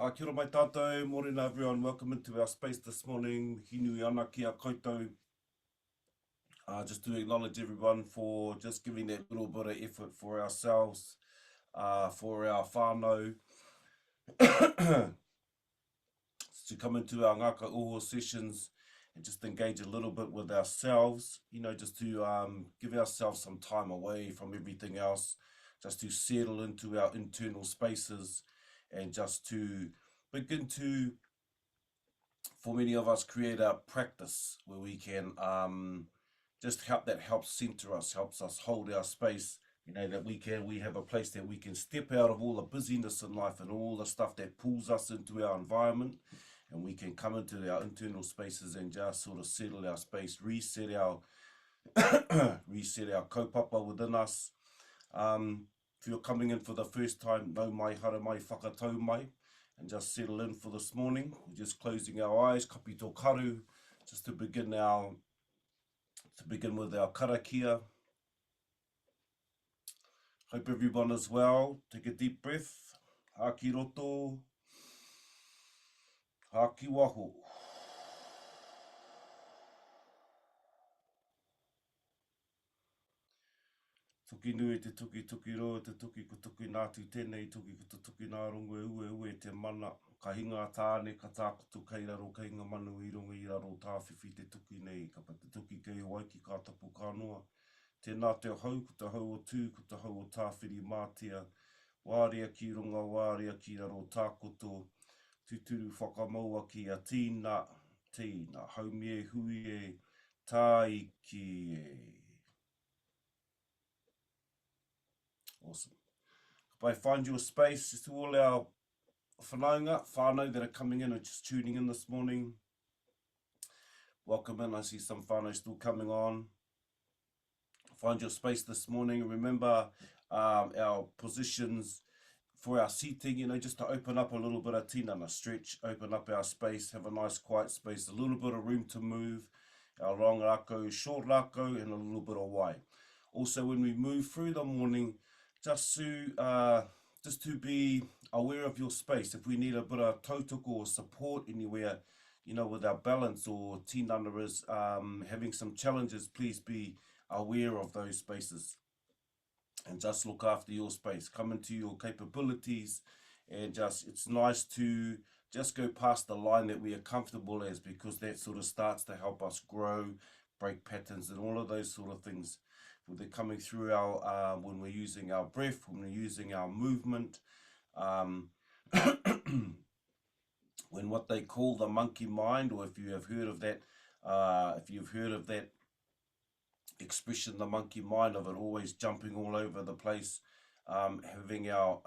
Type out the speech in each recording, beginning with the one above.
Kia ora mai tātou, morning everyone, welcome into our space this morning. Hinui ana kia koutou. Just to acknowledge everyone for just giving that little bit of effort for ourselves, for our whānau, to come into our Ngākau Oho sessions and just engage a little bit with ourselves, just to give ourselves some time away from everything else, just to settle into our internal spaces and just to begin to, for many of us, create a practice where we can just helps center us, helps us hold our space, that we have a place that we can step out of all the busyness in life and all the stuff that pulls us into our environment, and we can come into our internal spaces and just sort of settle our space, reset our kaupapa within us. If you're coming in for the first time, no mai hara mai whakatau mai, and just settle in for this morning. We're just closing our eyes, kapi tō karu, just to begin with our karakia. Hope everyone is well. Take a deep breath. Haki roto. Haki waho. Tuki nui te tuki roa, te tuki ko tuki nātu tēnei, tuki ko te tuki nā rongo e ue te mana. Ka hinga tāne, ka tākutu kei raro, kei ngā manu I rongo I raro tāwhiwhi te tuki nei. Ka pa te tuki kei waiki ka tapu ka noa. Tēnā te hau, ko te hau o tū, ko te hau o tāwhiri mātia. Wāria ki runga, wāria ki raro tākoto. Tuturu whakamaua ki a tīna, haumie hui e, tāiki e. Awesome. If I find you a space, just to all our whānau that are coming in and just tuning in this morning. Welcome in. I see some whānau still coming on. Find your space this morning. Remember our positions for our seating, just to open up a little bit of tinana, stretch, open up our space, have a nice quiet space, a little bit of room to move, our long Rakau, short Rakau, and a little bit of wai. Also, when we move through the morning, just to be aware of your space. If we need a bit of tautoko or support anywhere, with our balance, or tinana is having some challenges, please be aware of those spaces and just look after your space. Come into your capabilities, and it's nice to just go past the line that we are comfortable as, because that sort of starts to help us grow, break patterns and all of those sort of things. They're coming through our when we're using our breath, when we're using our movement, when what they call the monkey mind, or if you have heard of that, expression, the monkey mind, of it always jumping all over the place, having our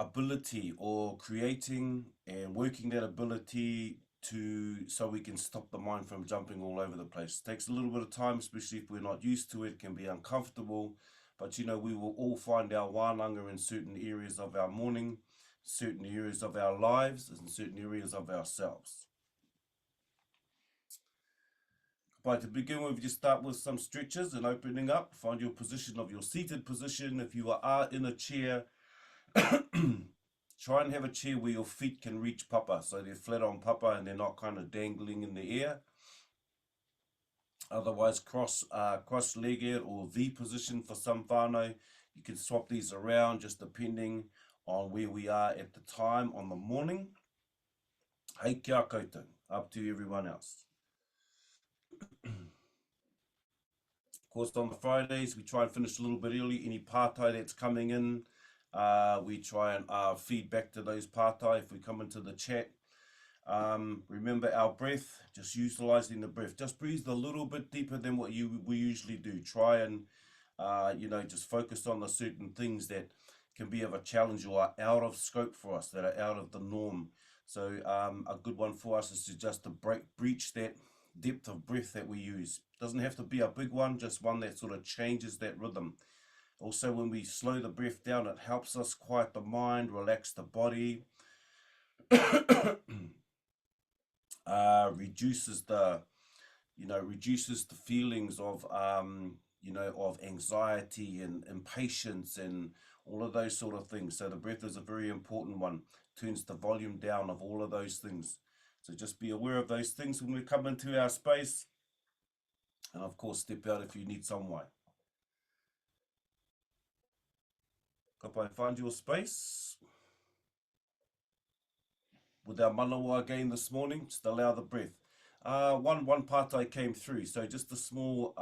ability, or creating and working that ability so we can stop the mind from jumping all over the place. It takes a little bit of time, especially if we're not used to it. It can be uncomfortable, but we will all find our wānanga in certain areas of our morning, certain areas of our lives, and certain areas of ourselves. But to begin with, just start with some stretches and opening up. Find your position of your seated position. If you are in a chair, try and have a chair where your feet can reach papa, so they're flat on papa and they're not kind of dangling in the air. Otherwise, cross-legged or V position for some whānau. You can swap these around just depending on where we are at the time on the morning. Hei kia koutou, up to everyone else. Of course, on the Fridays, we try and finish a little bit early. Any pātai that's coming in, we try and feed back to those pātai if we come into the chat. Remember our breath, just utilizing the breath. Just breathe a little bit deeper than what we usually do. Try and, just focus on the certain things that can be of a challenge or are out of scope for us, that are out of the norm. So a good one for us is to just breach that depth of breath that we use. Doesn't have to be a big one, just one that sort of changes that rhythm. Also, when we slow the breath down, it helps us quiet the mind, relax the body, reduces the feelings of you know, of anxiety and impatience and all of those sort of things. So the breath is a very important one. Turns the volume down of all of those things. So just be aware of those things when we come into our space. And of course, step out if you need some way. Kapai, find your space. With our manawa again this morning, just allow the breath. One part I came through, so just a small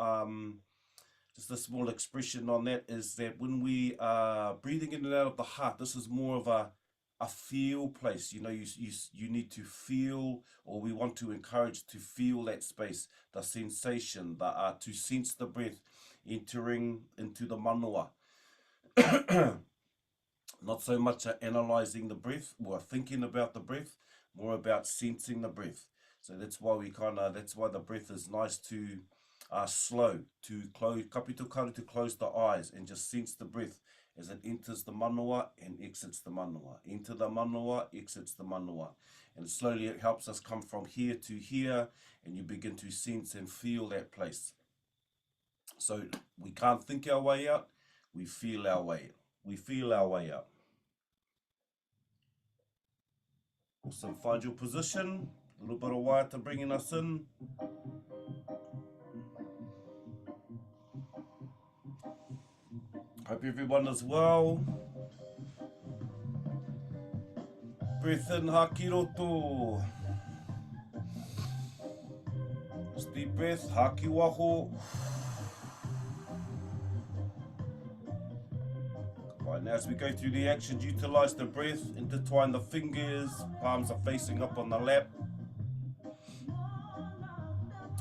expression on that is that when we are breathing in and out of the heart, this is more of a feel place. You know, you need to feel, or we want to encourage to feel that space, the sensation, to sense the breath entering into the manawa. Not so much analysing the breath or thinking about the breath, more about sensing the breath. So that's why the breath is nice to slow, to close, kapito karu, to close the eyes and just sense the breath as it enters the manawa and exits the manawa. Enter the manawa, exits the manawa. And slowly it helps us come from here to here, and you begin to sense and feel that place. So we can't think our way out, we feel our way out. We feel our way out. Awesome, find your position, a little bit of water bringing us in. Hope everyone is well. Breath in, haki roto. Just deep breath, haki waho. Right, now as we go through the actions, utilize the breath, intertwine the fingers, palms are facing up on the lap.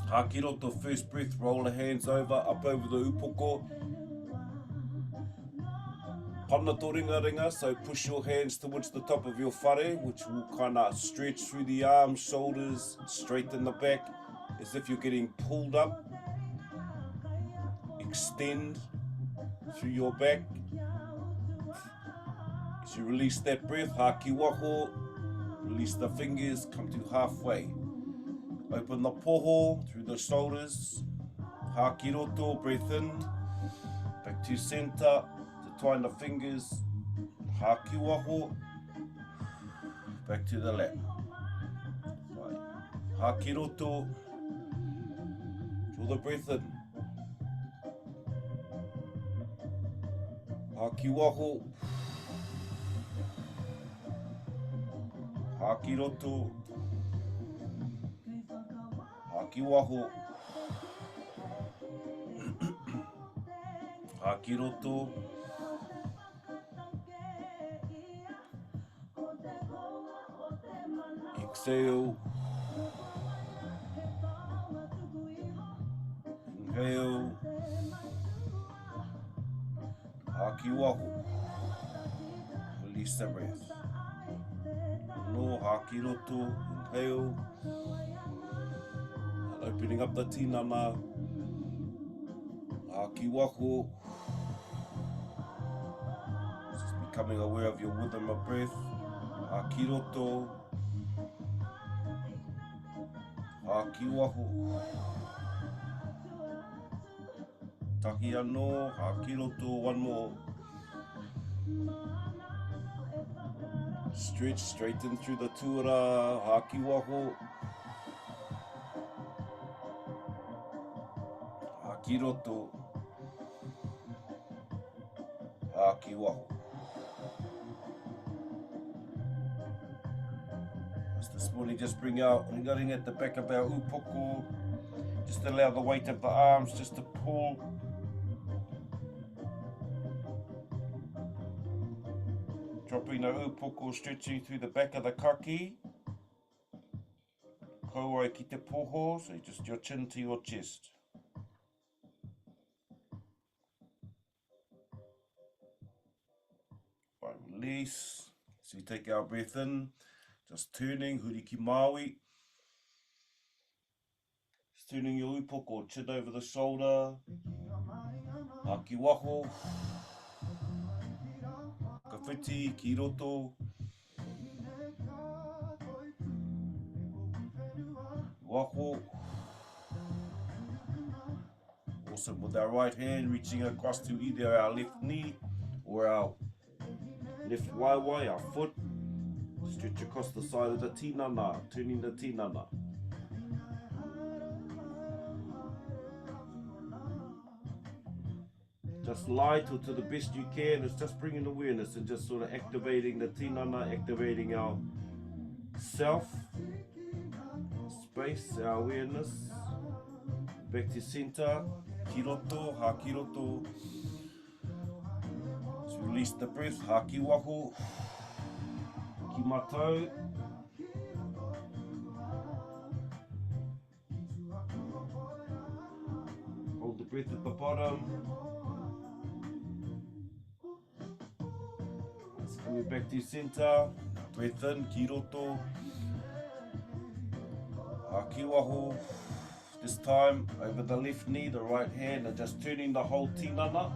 Haki roto, first breath, roll the hands up over the upoko. Pana to ringa ringa, so push your hands towards the top of your whare, which will kind of stretch through the arms, shoulders, straighten the back, as if you're getting pulled up. Extend through your back. As you release that breath, haki waho, release the fingers, come to halfway. Open the poho through the shoulders. Haki roto, breath in. Back to center, intertwine the fingers. Haki waho. Back to the lap. Right. Haki roto. Draw the breath in. Haki waho. Haki roto. Haki waho. Haki roto. Exhale. Inhale. Haki waho. Release the breath. No, haki roto. Inhale. Opening up the tinana. Haki waho. Just becoming aware of your rhythm of breath. Haki roto. Haki waho. Taki anō, haki roto, one more. Stretch, straighten through the tuara, haki waho. Haki roto. Haki waho. As this morning, just bring out ringaring at the back of our upoko. Just allow the weight of the arms just to pull. Dropping the upoko, stretching through the back of the kaki. Kauai ki te poho, so just your chin to your chest. Right, release. So we take our breath in, just turning, huri ki maui. Just turning your upoko, chin over the shoulder. Haki waho. Kawhiti, ki roto. Waho. Awesome. With our right hand reaching across to either our left knee or our left waiwai, our foot. Stretch across the side of the tinana, turning the tinana. Just light or to the best you can. It's just bringing awareness and just sort of activating the tinana, activating our self, space, our awareness. Back to center, kiroto, ha kiroto. Let's release the breath, ha ki waho, ki matau. Hold the breath at the bottom. Let's coming back to center, breath in, kiroto, ha ki waho. This time over the left knee, the right hand, and just turning the whole tinana.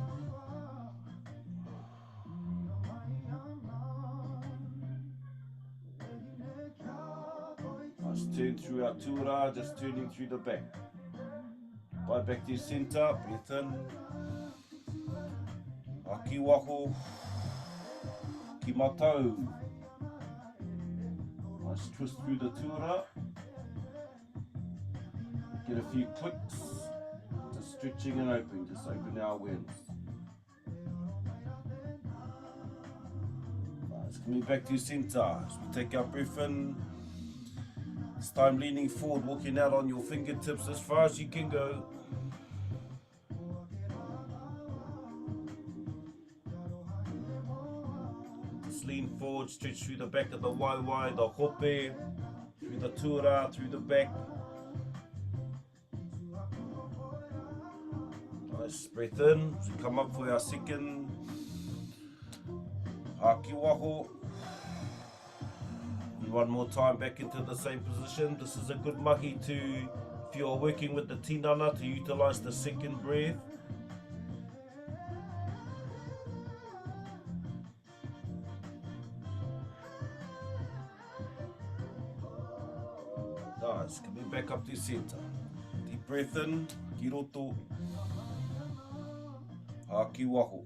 Just turn through our tuara, just turning through the back. Bye back to your center, breath in. Aki waho, ki matau. Nice twist through the tuara. Get a few clicks, just stretching and opening, just open our awareness. Nice, coming back to your center, as we take our breath in. This time leaning forward, walking out on your fingertips as far as you can go. Just lean forward, stretch through the back of the waiwai, the hope, through the tuara, through the back. Nice, breath in, so come up for our second. Haki waho. And one more time back into the same position. This is a good mahi to, if you're working with the tinana, to utilize the second breath. Nice, coming back up to center. Deep breath in, kiroto. Haki waho.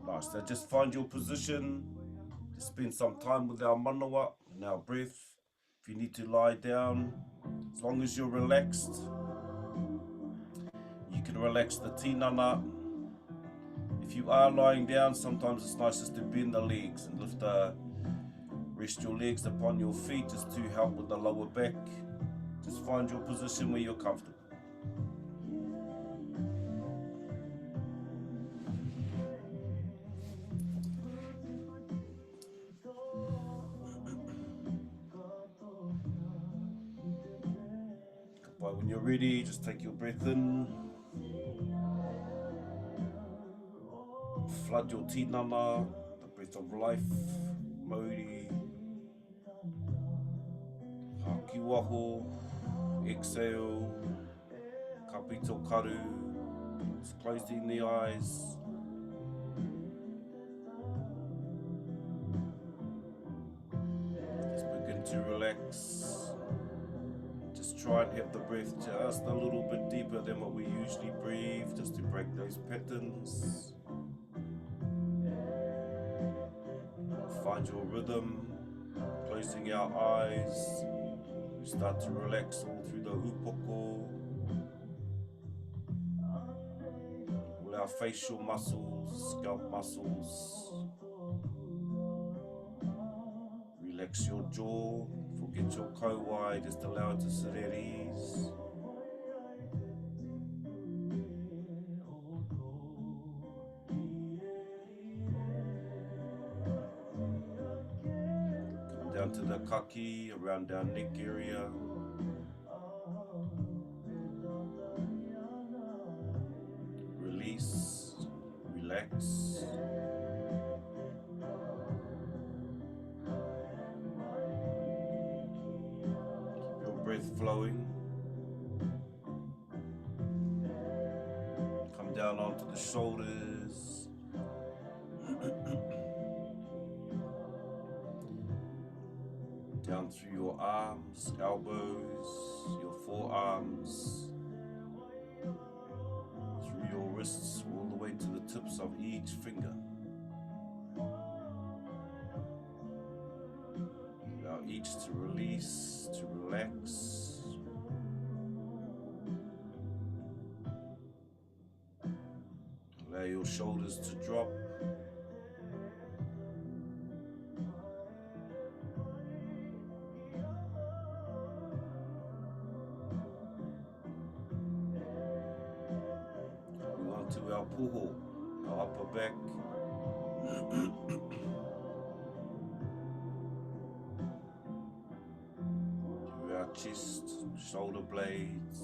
Nice, now just find your position. Just spend some time with our manawa and our breath. If you need to lie down, as long as you're relaxed, you can relax the tinana. If you are lying down, sometimes it's nicest to bend the legs and rest your legs upon your feet just to help with the lower back. Just find your position where you're comfortable. But when you're ready, just take your breath in. Flood your tinana, the breath of life, Māori. Haki waho, exhale, kapito karu, just closing the eyes. Just begin to relax. Just try and have the breath just a little bit deeper than what we usually breathe, just to break those patterns. Find your rhythm, closing our eyes. We start to relax all through the upoko, all our facial muscles, scalp muscles. Relax your jaw, forget your kauai, just allow it to sit at ease. Down to the kaki, around our neck area. Release, relax. Keep your breath flowing. Come down onto the shoulders. down through your arms, elbows, your forearms, through your wrists, all the way to the tips of each finger. Allow each to release, to relax. Allow your shoulders to drop. Coming onto our puho, our upper back. Through our chest, shoulder blades.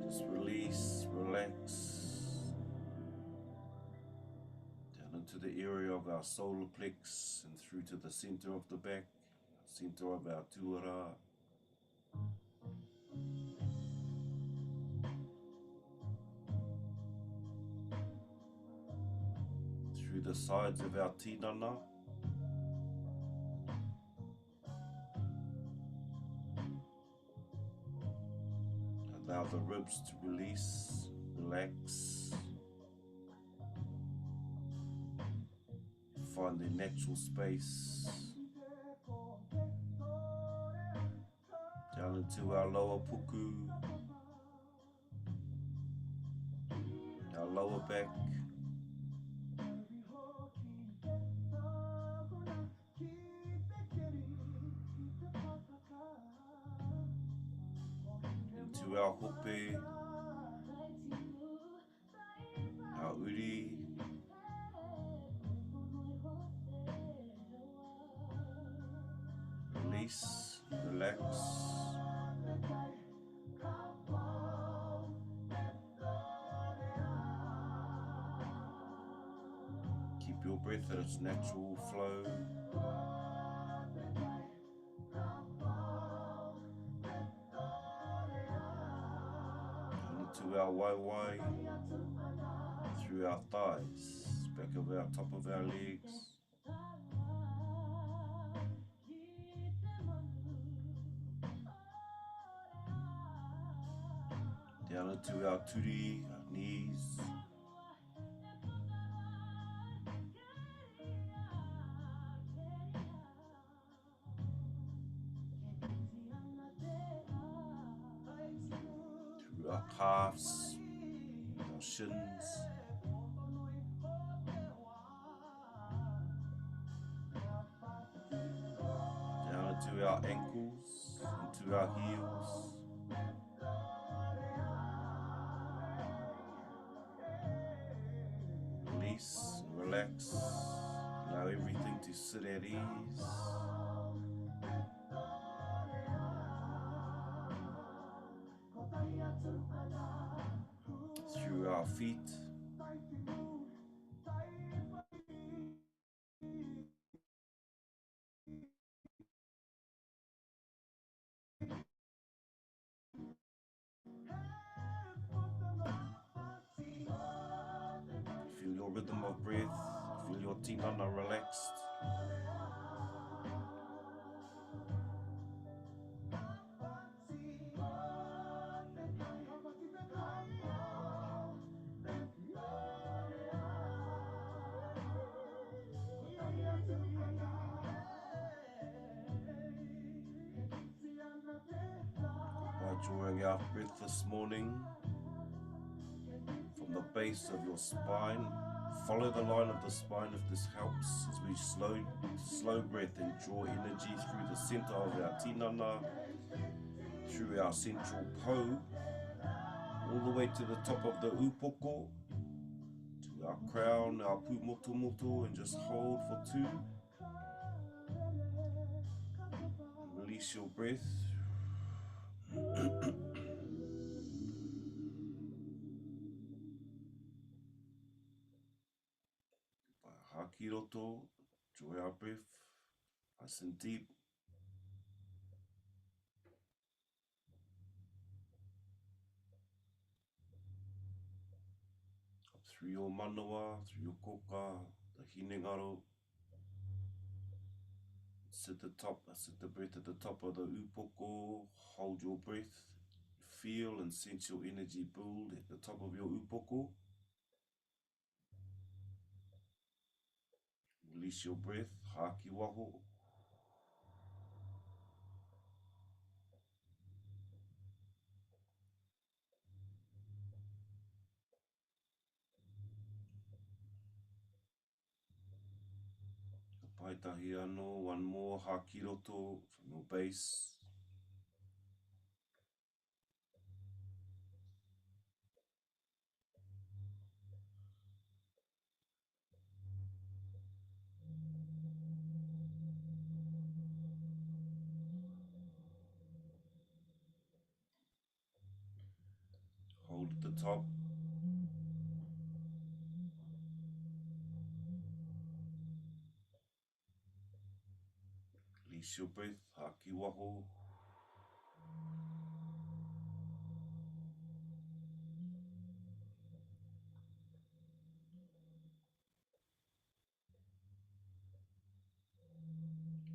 Just release, relax. Down into the area of our solar plex and through to the center of the back, center of our tuara. Through the sides of our tinana. Allow the ribs to release, relax. Find their natural space. Down into our lower puku, our lower back. Into our hope, our uri, release, relax. Keep your breath at its natural flow. Into our waiwai, through our thighs, back of our top of our legs. Down into our turi, our knees. Through our calves, our shins. Down into our ankles, into our heels. Release, relax, allow everything to sit at ease. Through our feet. Feel your rhythm of breath, feel your tinana relaxed. By drawing out breath this morning from the base of your spine, follow the line of the spine if this helps, as we slow breath and draw energy through the center of our tinana, through our central po, all the way to the top of the upoko, to our crown, our pumotomoto, and just hold for 2. Release your breath. Hakiroto, draw our breath, nice and deep. Through your manawa, through your koka, the Hinengaro. Sit the breath at the top of the upoko. Hold your breath. Feel and sense your energy build at the top of your upoko. Release your breath. Haki waho. Paitahi anō, one more, haki roto from your base. Hold at the top. Release your breath, haki waho.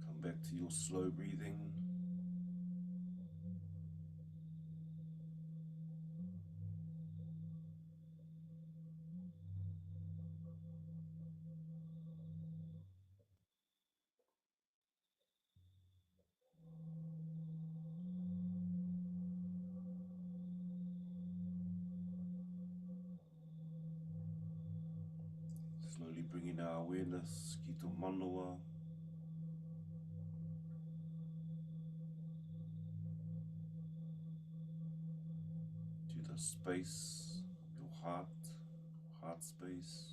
Come back to your slow breathing. Slowly bringing our awareness, ki tō manawa, to the space of your heart space.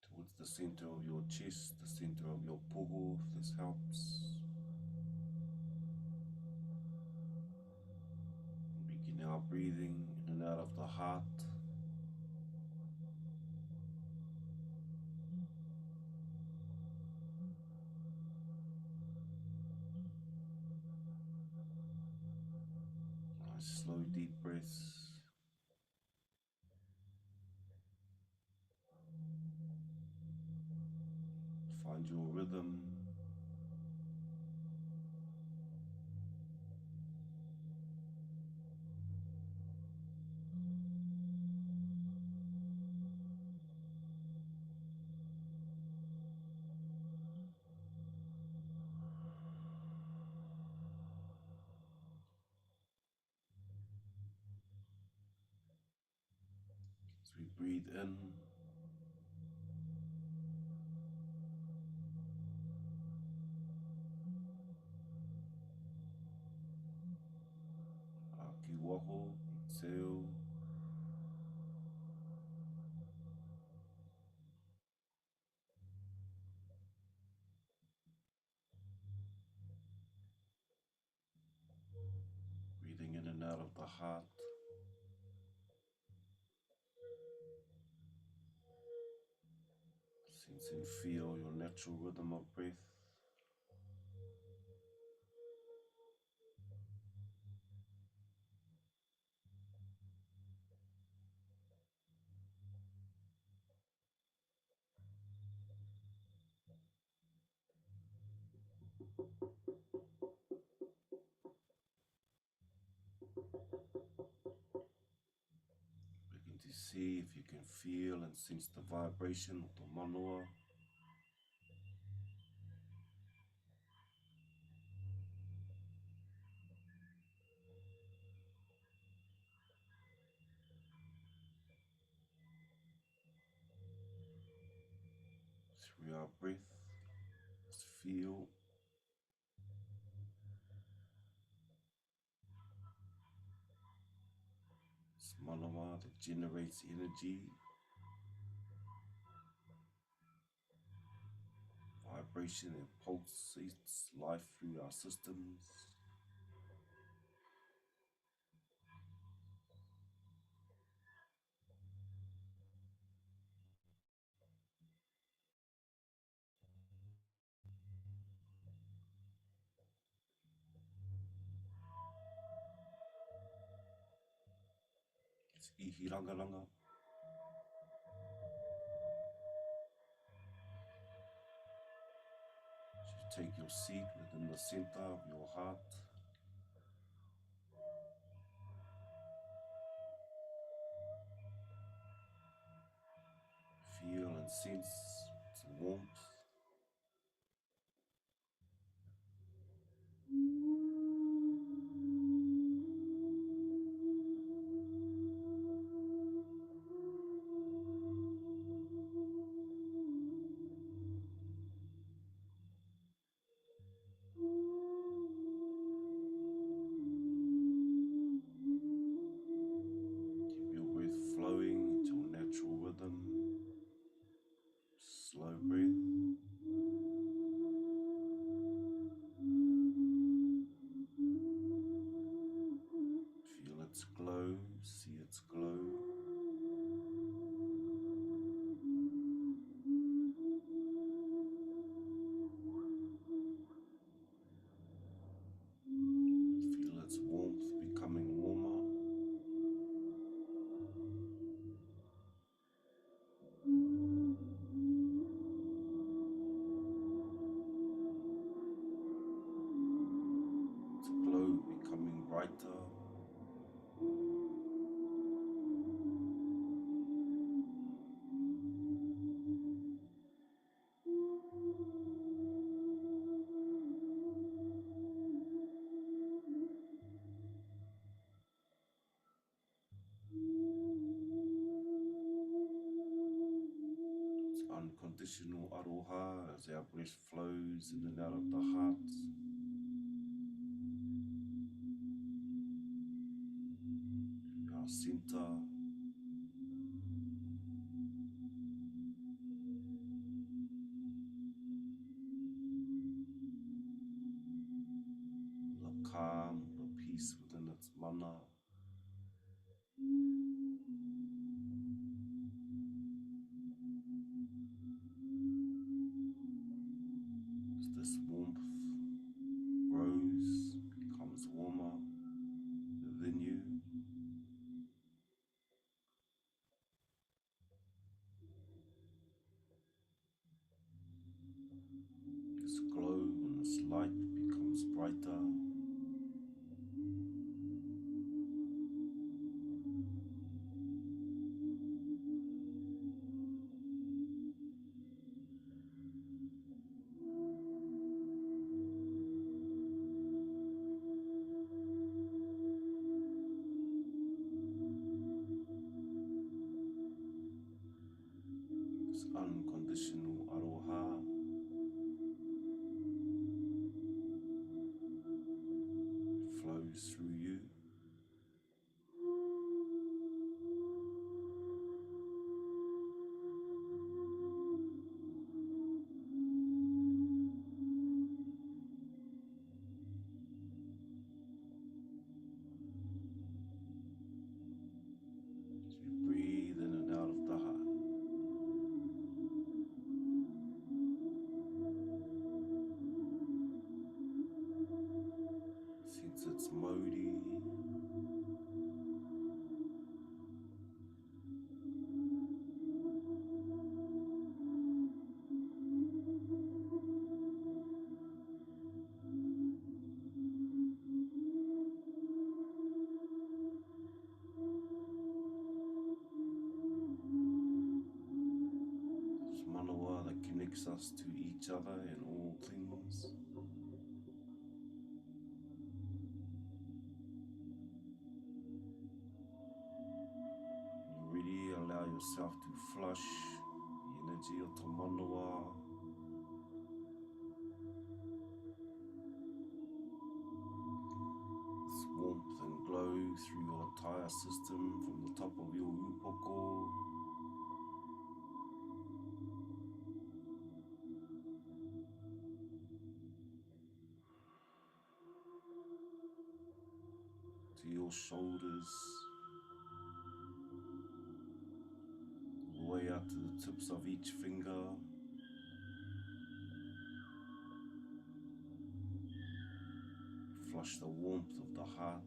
Towards the center of your chest, the center of your poho, if this helps. Begin our breathing in and out of the heart. Nice slow deep breaths. Find your rhythm. As we breathe in, haki waho, exhale. Breathing in and out of the heart. Sense and feel your natural rhythm of breath. Begin to see if you can feel and sense the vibration of the manoa. Through our breath, just feel this manoa that generates energy, vibration that pulsates life through our systems. ihi rangaranga. So you take your seat within the center of your heart. Feel and sense its warmth. Keep your breath flowing into your natural rhythm. Slow breath. Feel its glow, see its glow. Feel its warmth becoming warmer. Its glow becoming brighter. It's unconditional aroha as our breath flows in and out of the heart. Our center. The calm, the peace within its mana. As this warmth grows, becomes warmer within you. This glow and this light becomes brighter. This unconditional aroha flows through you. As you breathe in and out of the heart. Sense its modi. This manawa that connects us to each other in all things. When you're ready, allow yourself to flush the energy of the manawa. This warmth and glow through your entire system from the top of your upoko. To your shoulders, all the way out to the tips of each finger. Flush the warmth of the heart.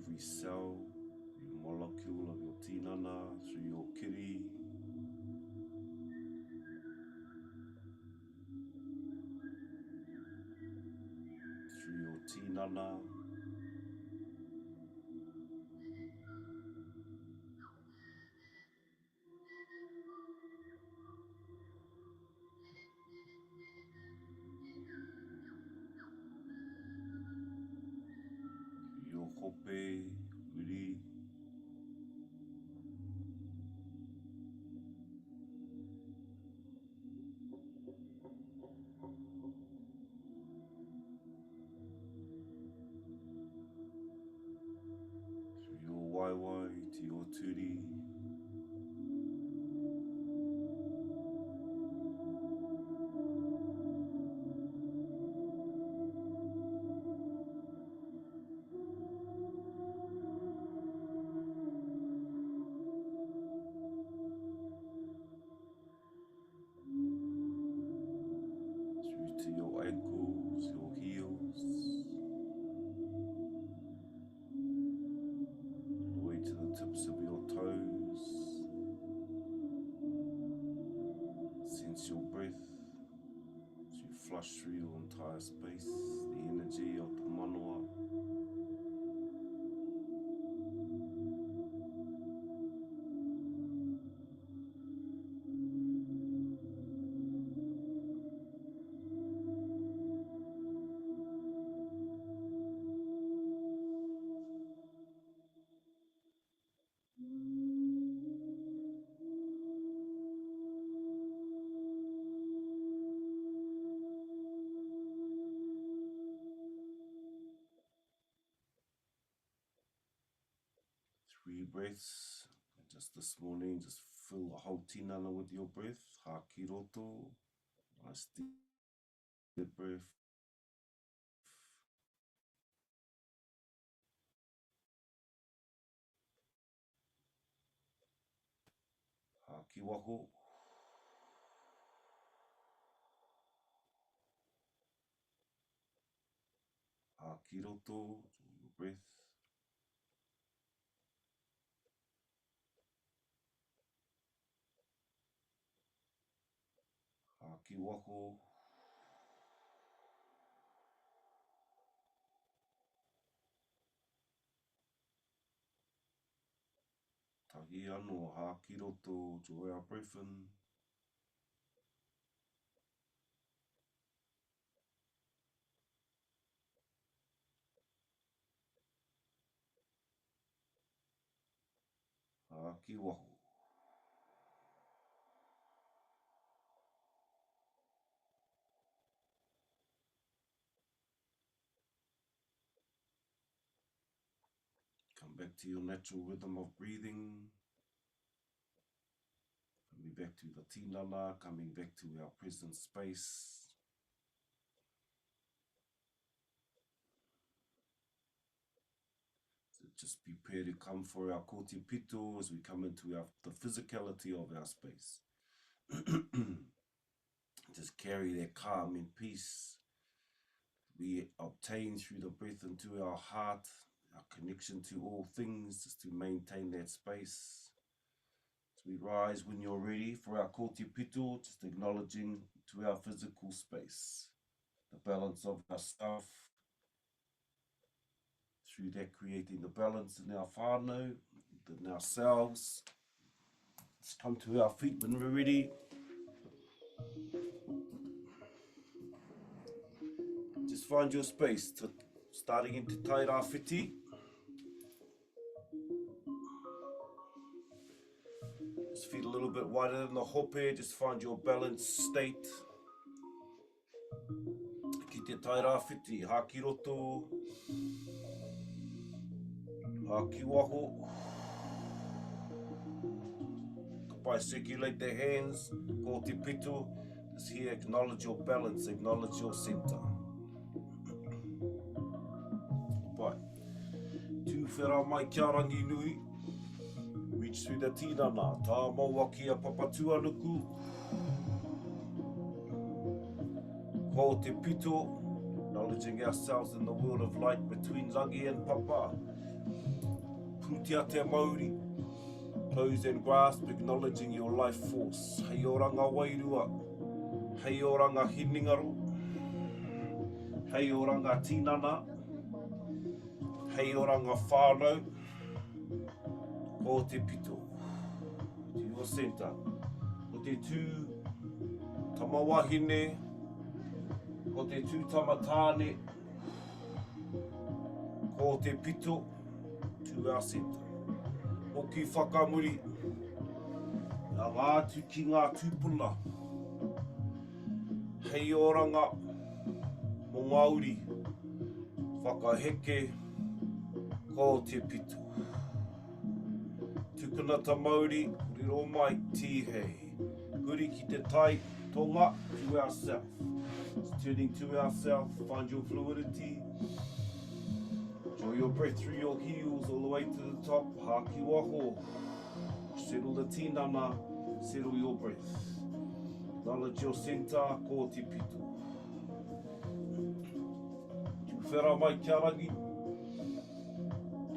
every cell, every molecule of your tinana, through your kiri, through your tinana, through your hope, uri, through your waiwai to your turi, through to your ankles, your heels, all the way to the tips of your toes. Sense your breath as you flush through your entire space, the energy of the manoa. Three breaths. And just this morning, just fill the whole tinana with your breath. Ha ki roto. Nice deep breath. Ha ki waho. Ha ki roto. Your breath. Ha ki waho. Tahi anō ha ki roto. Joy our breath in. Ha ki waho. Come back to your natural rhythm of breathing. Coming back to the tinana, coming back to our present space. So just prepare to come for our kōti pito as we come into the physicality of our space. Just carry that calm and peace we obtain through the breath into our heart, our connection to all things, just to maintain that space. As we rise when you're ready for our kōti pito, just acknowledging to our physical space, the balance of ourself, through that creating the balance in our whānau, in ourselves. Let's come to our feet when we're ready. Just find your space, starting into tai rāwhiti. Just feel a little bit wider than the hope, just find your balanced state. Ki te tai rāwhiti, ha ki roto, ha ki waho. By circulate the hands, kōti pito, just here acknowledge your balance, acknowledge your center. Pai, tū whera mai kia rangi nui, reach through the tinana, tā maua kia papatu anuku. Kōti pito, acknowledging ourselves in the world of light between Rangi and Papa. Pūtia te Māori, close and grasp, acknowledging your life force. Hei oranga Wairua, hei oranga Hinengaro, hei oranga Tinana, hei oranga Whānau, ko te pito. To your centre. Ko te tū tamawahine, ko te tū tamatāne, ko te pito, to our centre. Hoki whakamuri, ngā ngātu ki ngā tūpuna. Hei oranga, mō Māori, whakaheke, ko te pito. Tukuna ta Māori, riro mai tihei. Guri ki te tai, tonga, to ourself. It's turning to ourself, find your fluidity. Draw your breath through your heels all the way to the top. Haki waho. Settle the tinana, settle your breath. Acknowledge your centre, ko te pito. Tu whera mai kia rangi.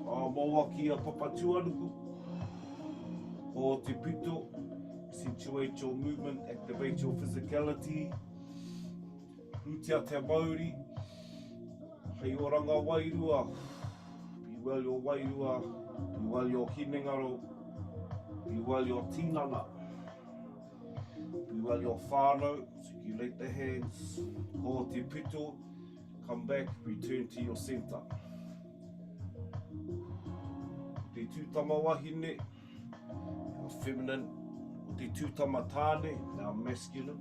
A maua ki a papatuanuku. Ko te pito. Situate your movement, activate your physicality. Pūtia te Māori. Hei oranga Wairua. Be well your Wairua. Be well your Hinengaro. Be well your Tinana. Be well your Whānau. Circulate the hands. Ko te pito. Come back, return to your centre. Te tū tamawahine. Your feminine. Te tū tamatāne, now masculine.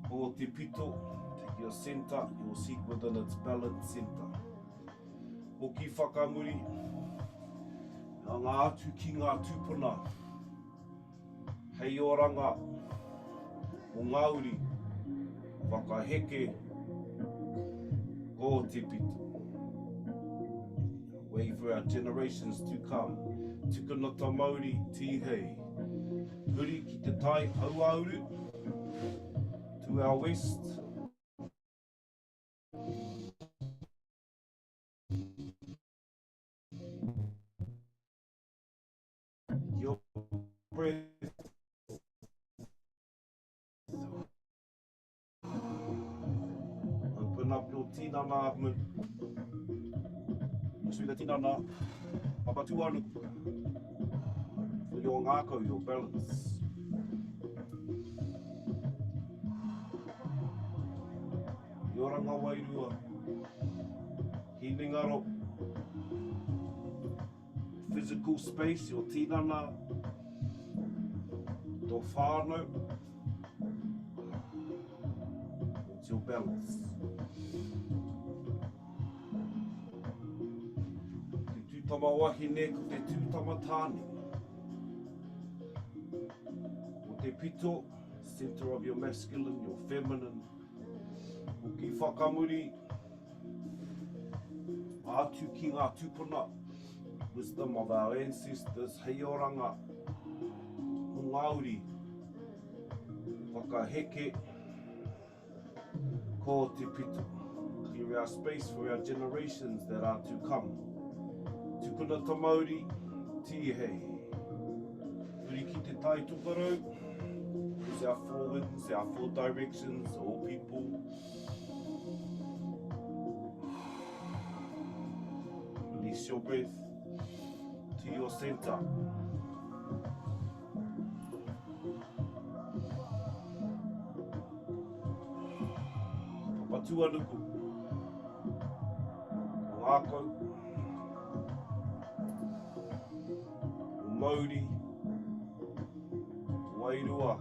Ko te pito, take your centre, you'll seek within its balanced centre. Hoki whakamuri, ngā atu ki ngā tūpuna. Hei oranga, o Ngāuri, whakaheke, ko te pito. Way for our generations to come. Tukuna ta Māori, tihei. Guri ki te tai hauauru, to our west. Your breath. Open up your tinana movement. Through the tinana, papatuanuku. For your ngākau, your balance. Oranga Wairua, Hinengaro, physical space, your tinana, your whānau, it's your balance. Te tū tamawahine ko te tū tamatāne. Ko te pito, centre of your masculine, your feminine. Ki whakamuri, atu ki ngā tūpuna, wisdom of our ancestors, hei oranga, o Ngāuri, whakaheke, ko te pito. Clear our space for our generations that are to come. Tukuna ta Māori, tihei. Uri ki te tai tukarau, use our four winds, our four directions, all people. Release your breath to your centre. Papatuanuku, Rakau, Māori, Wairua,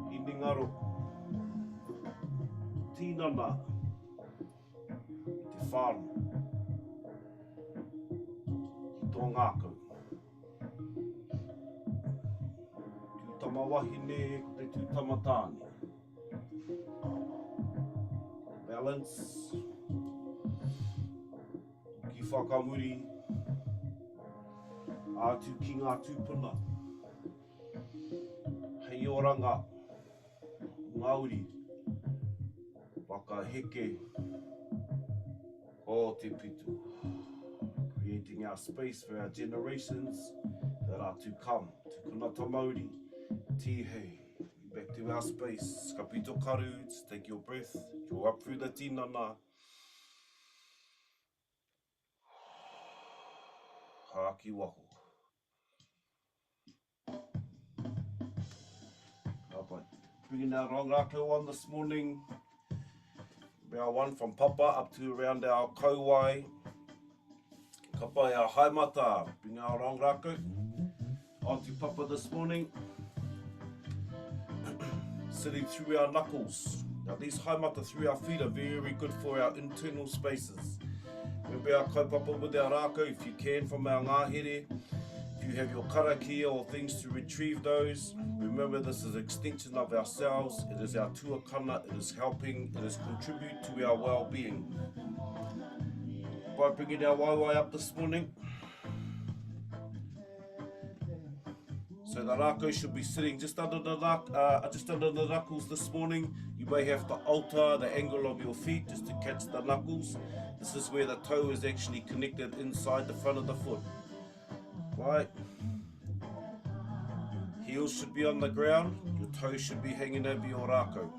Hinengaro, Tinana, te whānau. Tō Ngākau. Tū tamawahine ko te tū tamatāne. Balance. Ki whakamuri. Atu ki ngā tūpuna. Hei oranga. Ngāuri. whakaheke o te pitu. Creating our space for our generations that are to come. Te kanata Māori, tihei. Back to our space. Ka pito karu, take your breath. Draw up through the tinana. Haki waho. Bringing our Rakau on this morning. Our one from Papa up to around our kauai. Kapai our haimata. Bring our Rakau on to Papa this morning. Sitting through our knuckles. Now these haimata through our feet are very good for our internal spaces. Remember our kaupapa with our Rakau if you can from our ngahere. If you have your karakia or things to retrieve those, remember this is an extension of ourselves. It is our tuakana, it is helping, it is contribute to our well-being. By bringing our waiwai up this morning. So the Rakau should be sitting just under the knuckles this morning. You may have to alter the angle of your feet just to catch the knuckles. This is where the toe is actually connected inside the front of the foot. Right. Heels should be on the ground. Your toes should be hanging over your Rakau.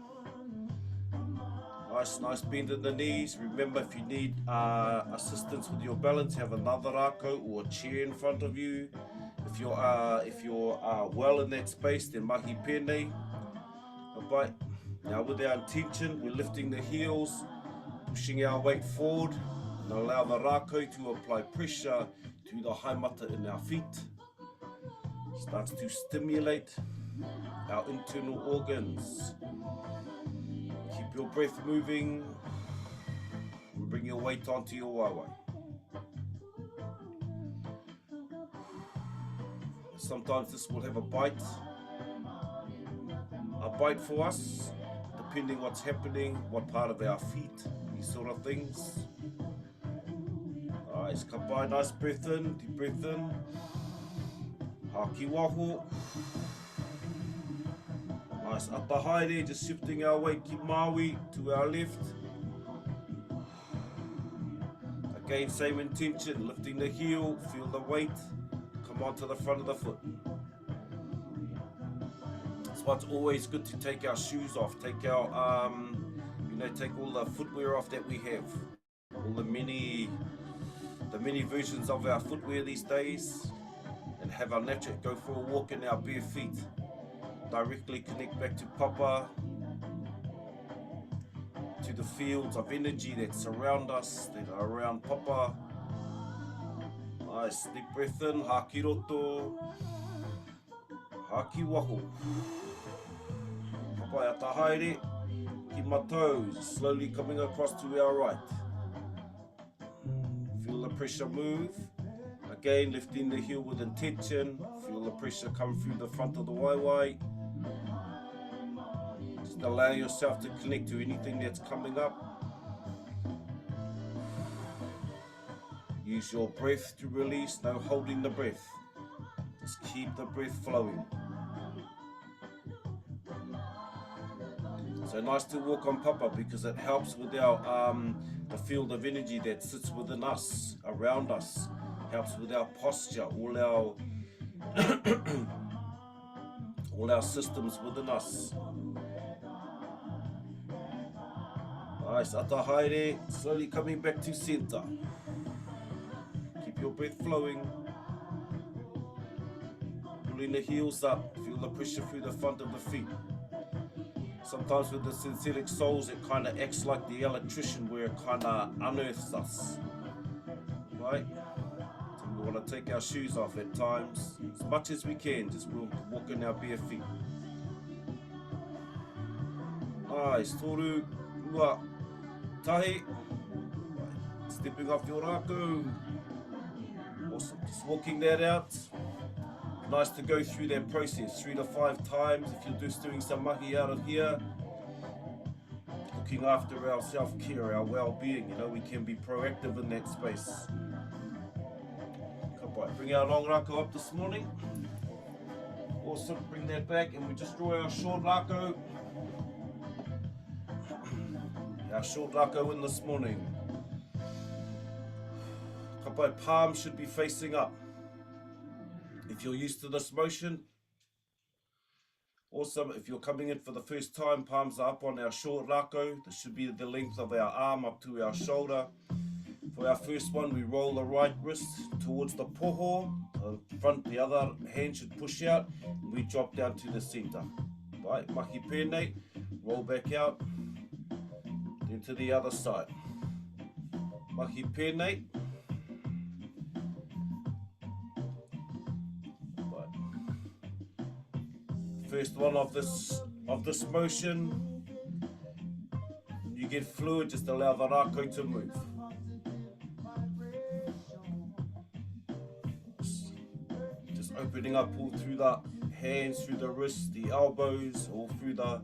Nice bend in the knees. Remember, if you need assistance with your balance, have another Rakau or a chair in front of you. If you're well in that space, then mahi pēnei. But now with our intention, we're lifting the heels, pushing our weight forward, and allow the Rakau to apply pressure to the haimata in our feet. Starts to stimulate our internal organs. Keep your breath moving and bring your weight onto your waiwai. Sometimes this will have a bite for us, depending what's happening, what part of our feet, these sort of things. Nice, kapai, nice breath in, deep breath in. Haki waho. Nice, atahaere, just shifting our weight, keep maui to our left. Again, same intention, lifting the heel, feel the weight, come onto the front of the foot. That's why it's always good to take our shoes off, take our, take all the footwear off that we have. All the many versions of our footwear these days, and have our nature, go for a walk in our bare feet. Directly connect back to Papa, to the fields of energy that surround us, that are around Papa. Nice, deep breath in, haki roto, haki waho. Papa ata haere, keep my toes slowly coming across to our right. Feel the pressure move. Again, lifting the heel with intention. Feel the pressure come through the front of the waiwai. Just allow yourself to connect to anything that's coming up. Use your breath to release, no holding the breath. Just keep the breath flowing. So nice to walk on Papa because it helps with our the field of energy that sits within us, around us. Helps with our posture, all our systems within us. Nice, ata haere, slowly coming back to center. Keep your breath flowing. Pulling the heels up, feel the pressure through the front of the feet. Sometimes with the synthetic soles, it kind of acts like the electrician where it kind of unearths us. Right? We want to take our shoes off at times, as much as we can, just walk in our bare feet. Nice, toru, ua, tahi. Stepping off your Rakau. Awesome, just walking that out. Nice to go through that process 3 to 5 times if you're just doing some mahi out of here. Looking after our self-care, our well-being, we can be proactive in that space. Bring our long Rakau up this morning. Awesome, bring that back and we just draw our short Rakau. Our short Rakau in this morning. Kapai palms should be facing up. If you're used to this motion, awesome. If you're coming in for the first time, palms are up on our short Rakau. This should be the length of our arm up to our shoulder. For our first one, we roll the right wrist towards the poho. The other hand should push out. And we drop down to the center. Right, mahi pēnei, roll back out. Then to the other side. Mahi pēnei. First one of this motion, you get fluid, just allow the Rakau to move. Just opening up all through the hands, through the wrists, the elbows, all through the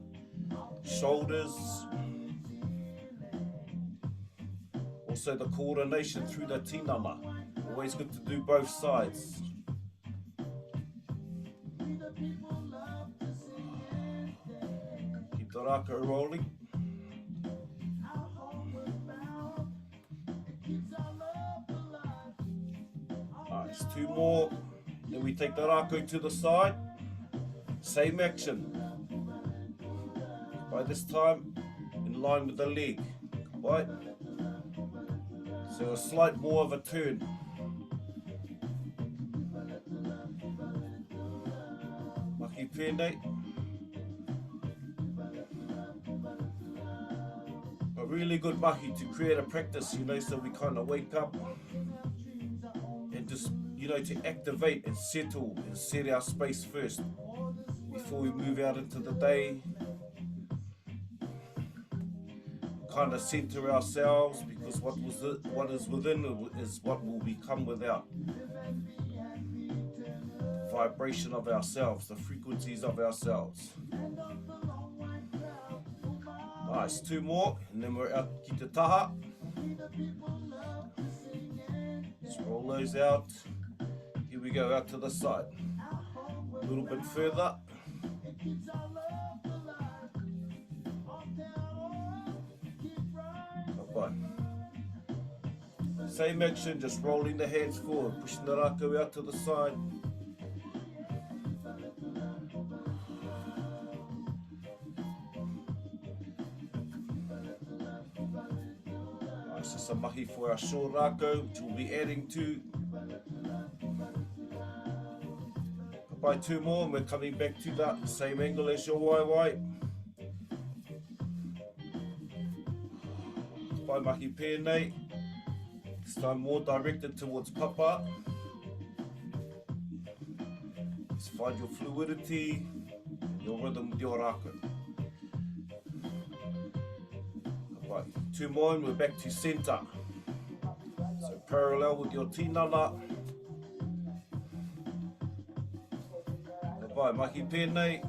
shoulders. Also the coordination through the tinana. Always good to do both sides. Keep the Rakau rolling. Nice, two more. Then we take the Rakau to the side. Same action. By this time, in line with the leg. Right? So a slight more of a turn. Mahi pēnei. A really good mahi to create a practice, you know, so we kind of wake up and just, you know, to activate and settle and set our space first before we move out into the day. Kind of center ourselves, because what is within is what will become without. The vibration of ourselves, the frequencies of ourselves. Nice, two more, and then we're out ki te taha. Just roll those out. Here we go, out to the side. A little bit further. Same action, just rolling the hands forward, pushing the Rakau out to the side. Nice, just a mahi for our short Rakau, which we'll be adding to. By two more, and we're coming back to that same angle as your waiwai. By mahi pēnei. This time more directed towards papa. Just find your fluidity, your rhythm with your Rakau. Right, two more and we're back to center. So parallel with your tinana. Right, mahi pēnei.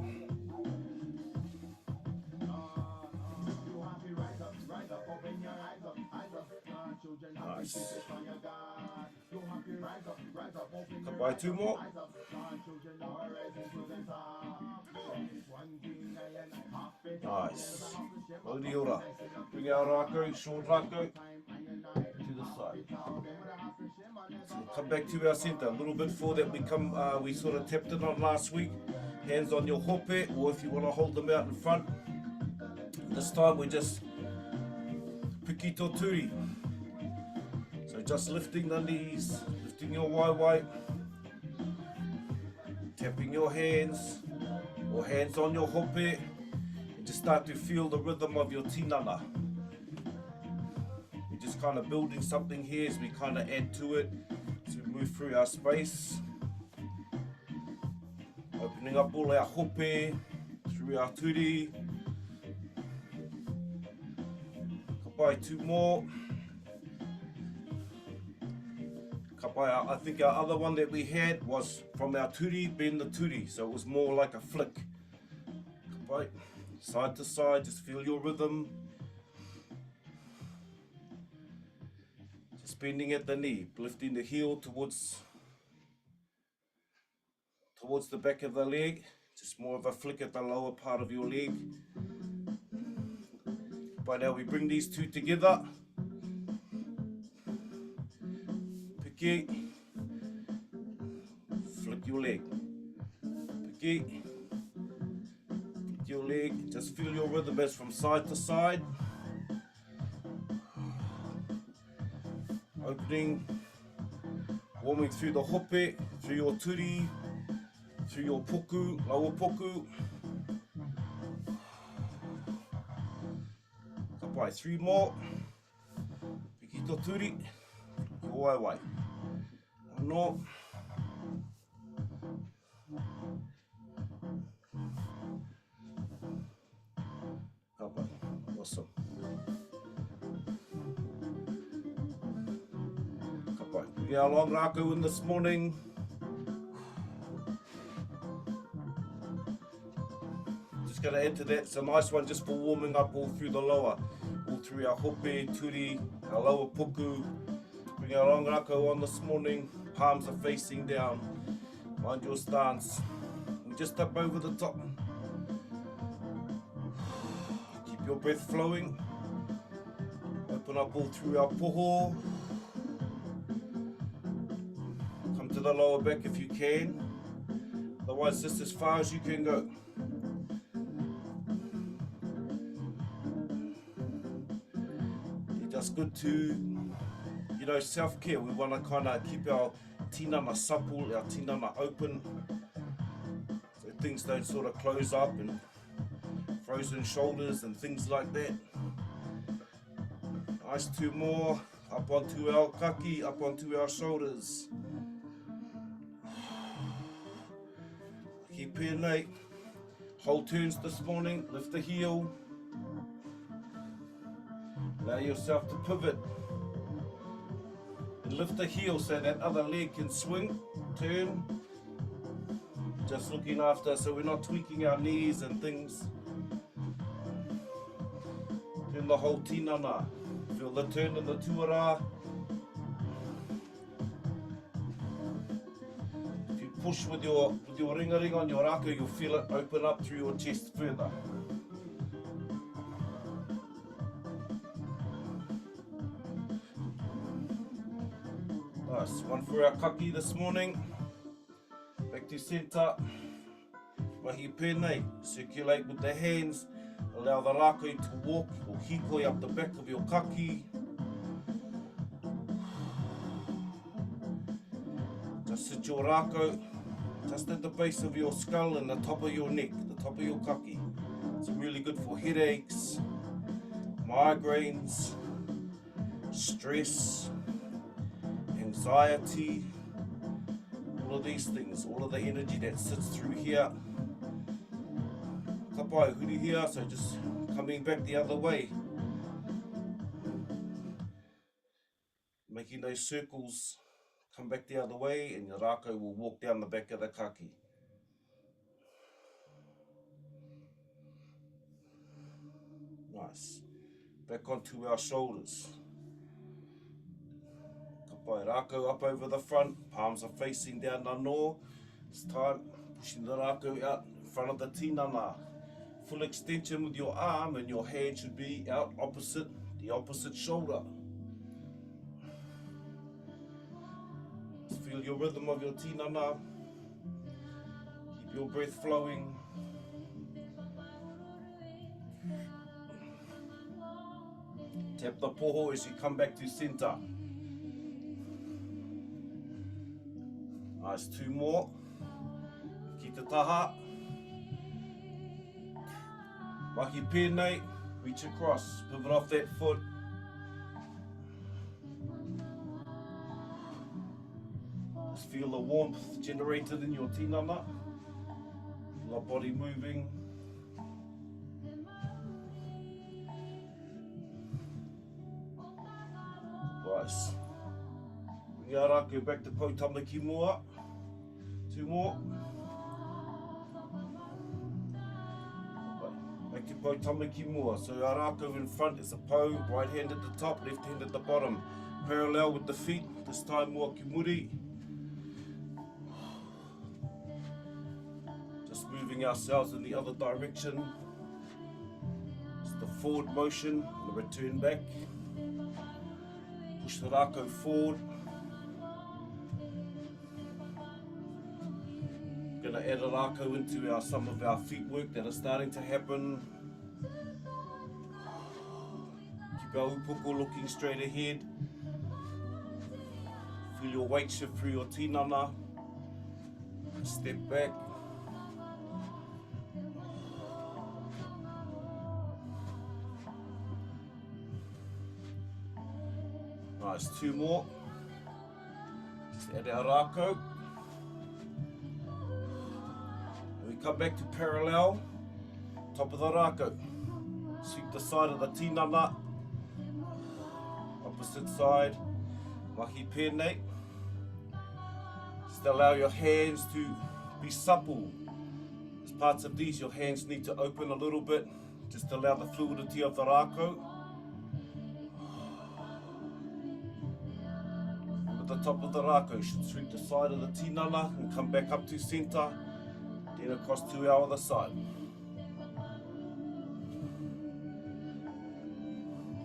Nice. By two more. Nice. Mauri ora. Bring our Rakau, short Rakau, to the side. So we'll come back to our center. A little bit before that we sort of tapped it on last week. Hands on your hope, or if you want to hold them out in front. This time we just pikito turi. So just lifting the knees, lifting your waiwai, tapping your hands, or hands on your hope, and just start to feel the rhythm of your tinana. We're just kind of building something here as we kind of add to it as we move through our space. Opening up all our hope through our turi. Kapai, two more. Kapai, I think our other one that we had was from our turi, bend the turi, so it was more like a flick. Kapai, side to side, just feel your rhythm. Just bending at the knee, lifting the heel towards the back of the leg, just more of a flick at the lower part of your leg. By now we bring these two together. Piki. Flick your leg. Piki. Flick your leg. Just feel your rhythm as from side to side. Opening. Warming through the hope, through your turi, through your poku, lawa poku. Kapai, 3 more. Piki to turi, ki wai wai. No. Kapai, awesome. Kapai, we get our long Rakau in this morning. Going to add to that, it's a nice one just for warming up all through the lower, all through our hope, turi, our lower puku. Bring our long Rakau on this morning, palms are facing down, mind your stance. We just up over the top. Keep your breath flowing. Open up all through our poho. Come to the lower back if you can. Otherwise, just as far as you can go. It's good to, self-care. We want to kind of keep our tinana supple, our tinana open, so things don't sort of close up and frozen shoulders and things like that. Nice, 2 more, up onto our kaki, up onto our shoulders. Keep pēnei, whole turns this morning, lift the heel. Allow yourself to pivot and lift the heel so that other leg can swing, turn. Just looking after so we're not tweaking our knees and things. Turn the whole tinana. Feel the turn in the tuara. If you push with your ringaring on your rākau, you'll feel it open up through your chest further. Nice, one for our kaki this morning. Back to centre. Mahi pēnei, circulate with the hands. Allow the rākau to walk or hikoi up the back of your kaki. Just sit your rākau just at the base of your skull and the top of your neck, the top of your kaki. It's really good for headaches, migraines, stress, anxiety, all of these things, all of the energy that sits through here. Kapai, huri here, so just coming back the other way. Making those circles come back the other way and your rākau will walk down the back of the kaki. Nice. Back onto our shoulders. Kapai, rākau up over the front, palms are facing down nano. This time, pushing the rākau out in front of the tinana. Full extension with your arm and your hand should be out opposite the opposite shoulder. Just feel your rhythm of your tinana. Keep your breath flowing. Tap the poho as you come back to centre. Nice, 2 more. Ki te taha. Mahi pēnei, reach across, pivot off that foot. Just feel the warmth generated in your tinana. Feel our body moving. Nice. Bring our rākau back to pautama ki mua. 2 more. Back to pautama ki mua. So our rākau in front is a pau, right hand at the top, left hand at the bottom. Parallel with the feet, this time mua ki muri. Just moving ourselves in the other direction. Just the forward motion and return back. Push the Rakau forward. Gonna add a Rakau into some of our feet work that are starting to happen. Keep our upoko looking straight ahead. Feel your weight shift through your tinana. Step back. Nice, 2 more. Just add our Rakau. And we come back to parallel. Top of the Rakau. Sweep the side of the tinana. Opposite side. Mahi pēnei. Just allow your hands to be supple. As parts of these, your hands need to open a little bit. Just allow the fluidity of the Rakau. At the top of the Rakau, you should sweep the side of the tinana and come back up to centre, then across to our other side.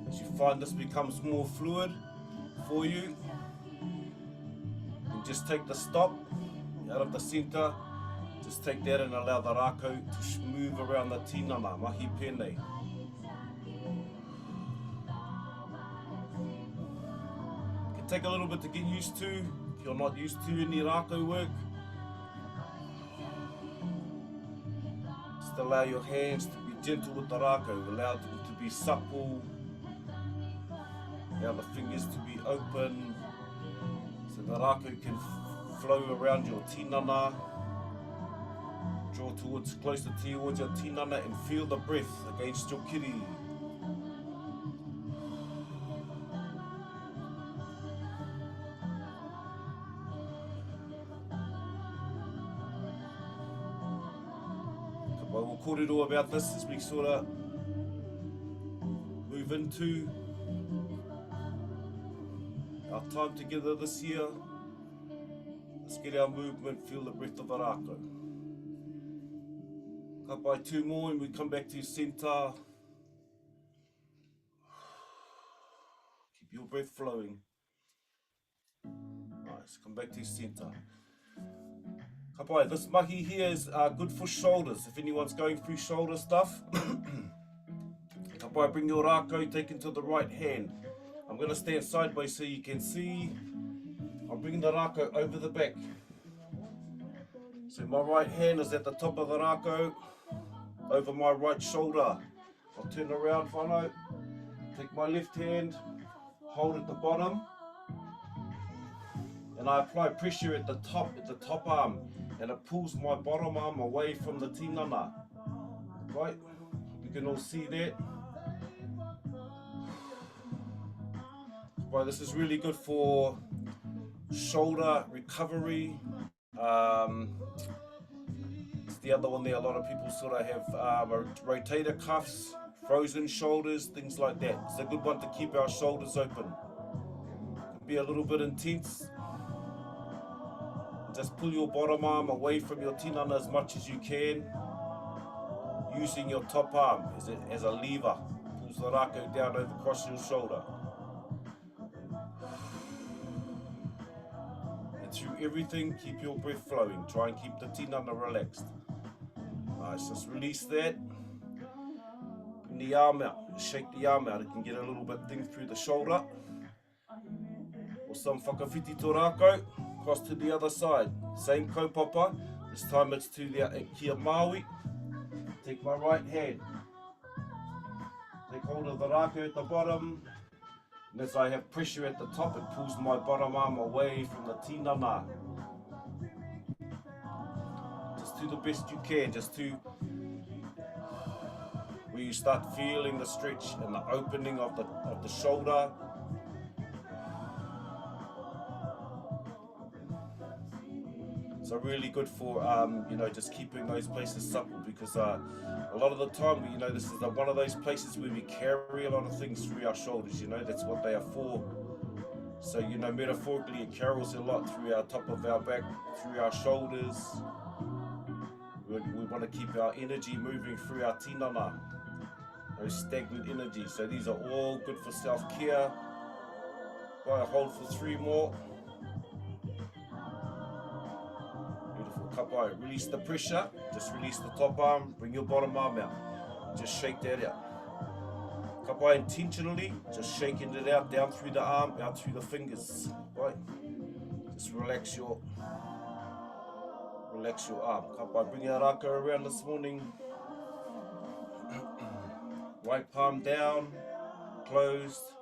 As you find this becomes more fluid for you, and just take the stop out of the centre, just take that and allow the Rakau to move around the tinana, mahi pēnei. Take a little bit to get used to, if you're not used to any Rakau work. Just allow your hands to be gentle with the Rakau, allow them to be supple, allow the fingers to be open, so the Rakau can flow around your tinana. Draw closer towards your tinana and feel the breath against your kiri. We'll kōrero about this as we sort of move into our time together this year. Let's get our movement, feel the breath of the Rakau. Ka pai 2 more and we come back to centre. Keep your breath flowing. Nice, come back to centre. Ka pai, this mahi here is good for shoulders, if anyone's going through shoulder stuff. Ka pai, bring your Rakau, take into the right hand. I'm going to stand sideways so you can see. I'm bringing the Rakau over the back. So my right hand is at the top of the Rakau, over my right shoulder. I'll turn around, whānau. Take my left hand, hold at the bottom. And I apply pressure at the top arm. And it pulls my bottom arm away from the tinana. Right? You can all see that. Right, this is really good for shoulder recovery. It's the other one there, a lot of people sort of have rotator cuffs, frozen shoulders, things like that. It's a good one to keep our shoulders open. It can be a little bit intense. Just pull your bottom arm away from your tinana as much as you can, using your top arm as a lever. Pulls the Rakau down over across your shoulder. And through everything, keep your breath flowing. Try and keep the tinana relaxed. Nice, just release that. Bring the arm out, shake the arm out. It can get a little bit thin through the shoulder. Or some whakawhiti tō Rakau. Cross to the other side, same kaupapa, this time it's to the kia Māori. Take my right hand, take hold of the Rakau at the bottom, and as I have pressure at the top, it pulls my bottom arm away from the tinana. Just do the best you can, just to where you start feeling the stretch and the opening of the shoulder. So really good for just keeping those places supple, because a lot of the time, this is one of those places where we carry a lot of things through our shoulders. That's what they are for. So metaphorically, it carries a lot through our top of our back, through our shoulders. We want to keep our energy moving through our tinana. no stagnant energy. So these are all good for self-care. Right, hold for 3 more. Beautiful. Kapai, release the pressure. Just release the top arm. Bring your bottom arm out. Just shake that out. Kapai, intentionally, just shaking it out, down through the arm, out through the fingers. Right. Just relax your arm. Kapai, bring our Rakau around this morning. Right palm down, closed.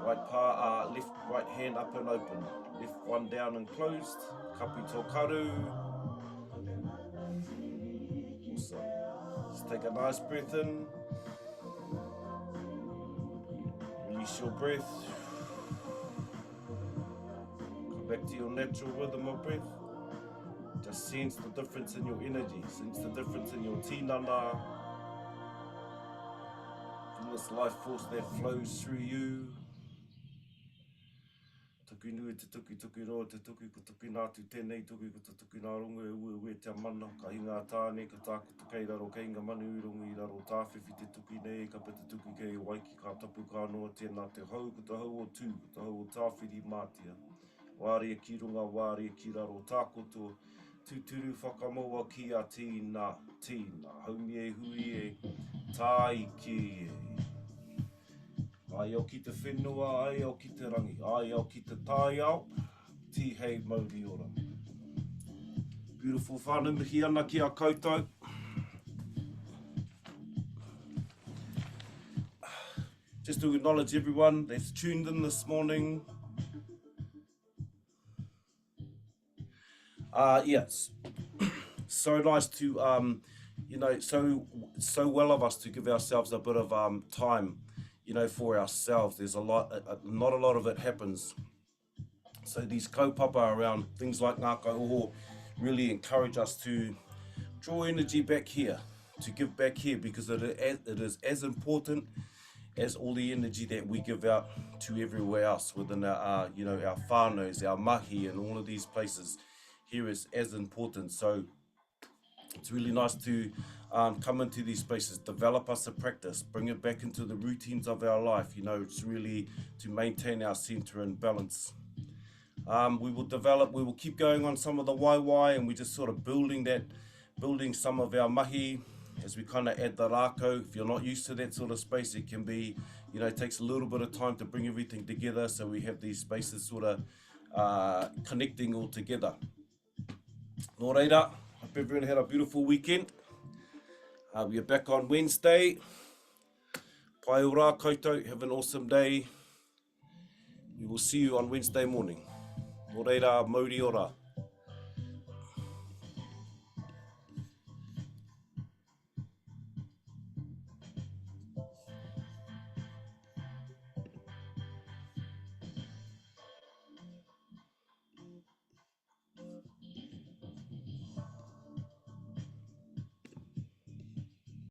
Right hand up and open. Left one down and closed. Kapi tō karu. Awesome. Just take a nice breath in. Release your breath. Come back to your natural rhythm of breath. Just sense the difference in your energy. Sense the difference in your tinana. From this life force that flows through you. Tuki nui te tuki roa, te tuki ko tuki nā tu tēnei, tuki ko te tuki nā rongo e ua ue te mana, ka hinga tāne, ka tāku te kei raro, kei ngā manu i rongo i raro, tāwhiwhi te tuki nei, ka pita tuki kei waiki, ka tapu ka noa tēnā te hau, ko te hau o tū, ko te hau o tāwhiri mātia. Wāria ki runga, wāria ki raro, tākoto, tūturu whakamaua ki a tīna, haumi e hui e, tāi ki e. Ai au ki te whenua, ai au ki te rangi, ai au ki te tāi au, ti hei mauri ora. Beautiful whānau mihi ana ki a koutou. Just to acknowledge everyone that's tuned in this morning. Yes, so nice to, you know, so well of us to give ourselves a bit of time, you know, for ourselves. There's not a lot of it happens. So these kaupapa around things like Ngākau Oho really encourage us to draw energy back here, to give back here, because it is as important as all the energy that we give out to everywhere else within our you know, our whānaus, our mahi, and all of these places. Here is as important. So it's really nice to come into these spaces, develop us a practice, bring it back into the routines of our life. You know, it's really to maintain our center and balance. We will keep going on some of the waiwai, and we're just sort of building some of our mahi as we kind of add the Rakau. If you're not used to that sort of space, it can be, you know, it takes a little bit of time to bring everything together. So we have these spaces sort of connecting all together. Nō reira, hope everyone had a beautiful weekend. We are back on Wednesday. Pai ora koutou, have an awesome day. We will see you on Wednesday morning. Nō reira, mauri ora.